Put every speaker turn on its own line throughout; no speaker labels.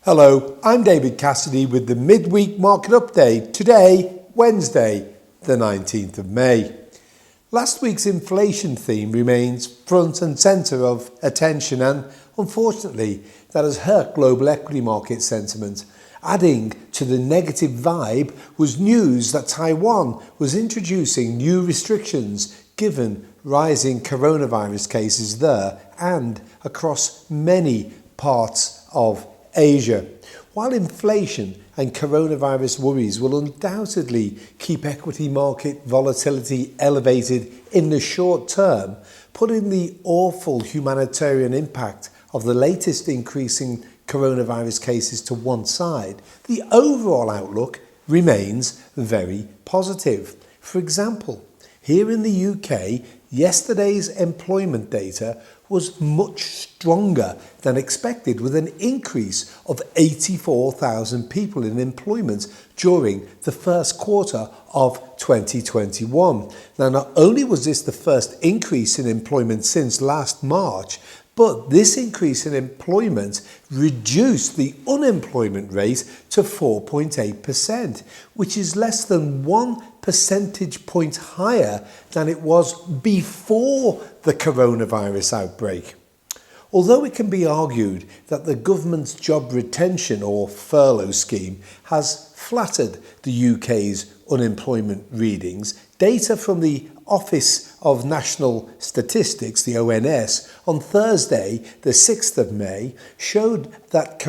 Hello, I'm David Cassidy with the midweek market update. Today, Wednesday, the 19th of May. Last week's inflation theme remains front and centre of attention, and unfortunately, that has hurt global equity market sentiment. Adding to the negative vibe was news that Taiwan was introducing new restrictions given rising coronavirus cases there and across many parts of Asia. While inflation and coronavirus worries will undoubtedly keep equity market volatility elevated in the short term, putting the awful humanitarian impact of the latest increasing coronavirus cases to one side, the overall outlook remains very positive. For example, here in the UK, yesterday's employment data was much stronger than expected, with an increase of 84,000 people in employment during the first quarter of 2021. Now, not only was this the first increase in employment since last March, but this increase in employment reduced the unemployment rate to 4.8%, which is less than 1 percentage point higher than it was before the coronavirus outbreak. Although it can be argued that the government's job retention or furlough scheme has flattered the UK's unemployment readings, data from the Office of National Statistics, the ONS, on Thursday, the 6th of May, showed that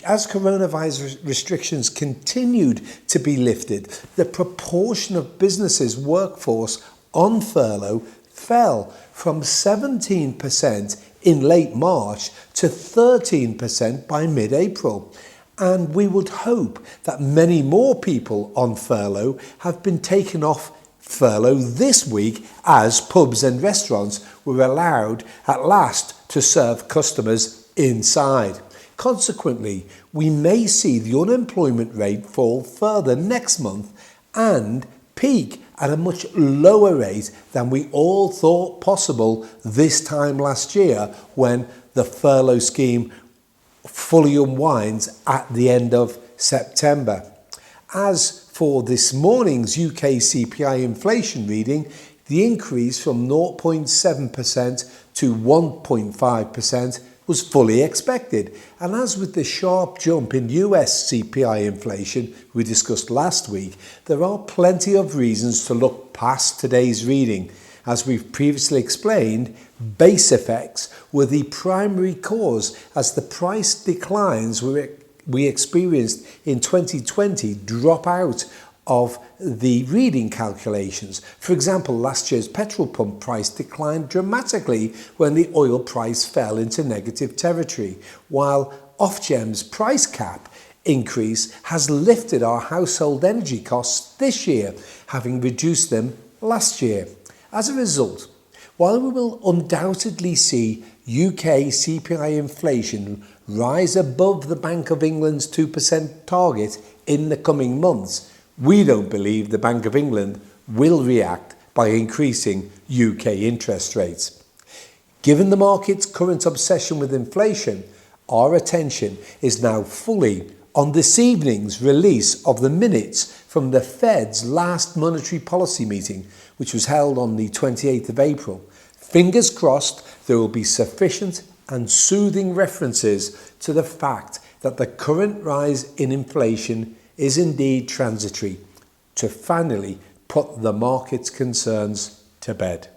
as coronavirus restrictions continued to be lifted, the proportion of businesses' workforce on furlough fell from 17% in late March to 13% by mid-April. And we would hope that many more people on furlough have been taken off furlough this week as pubs and restaurants were allowed at last to serve customers inside. Consequently, we may see the unemployment rate fall further next month and peak at a much lower rate than we all thought possible this time last year when the furlough scheme fully unwinds at the end of September. As for this morning's UK CPI inflation reading, the increase from 0.7% to 1.5% was fully expected. And as with the sharp jump in US CPI inflation we discussed last week, there are plenty of reasons to look past today's reading. As we've previously explained, base effects were the primary cause as the price declines we experienced in 2020 drop out of the reading calculations. For example, last year's petrol pump price declined dramatically when the oil price fell into negative territory, while Ofgem's price cap increase has lifted our household energy costs this year, having reduced them last year. As a result, while we will undoubtedly see UK CPI inflation rise above the Bank of England's 2% target in the coming months, we don't believe the Bank of England will react by increasing UK interest rates. Given the market's current obsession with inflation, our attention is now fully on this evening's release of the minutes from the Fed's last monetary policy meeting, which was held on the 28th of April. Fingers crossed there will be sufficient and soothing references to the fact that the current rise in inflation is indeed transitory, to finally put the market's concerns to bed.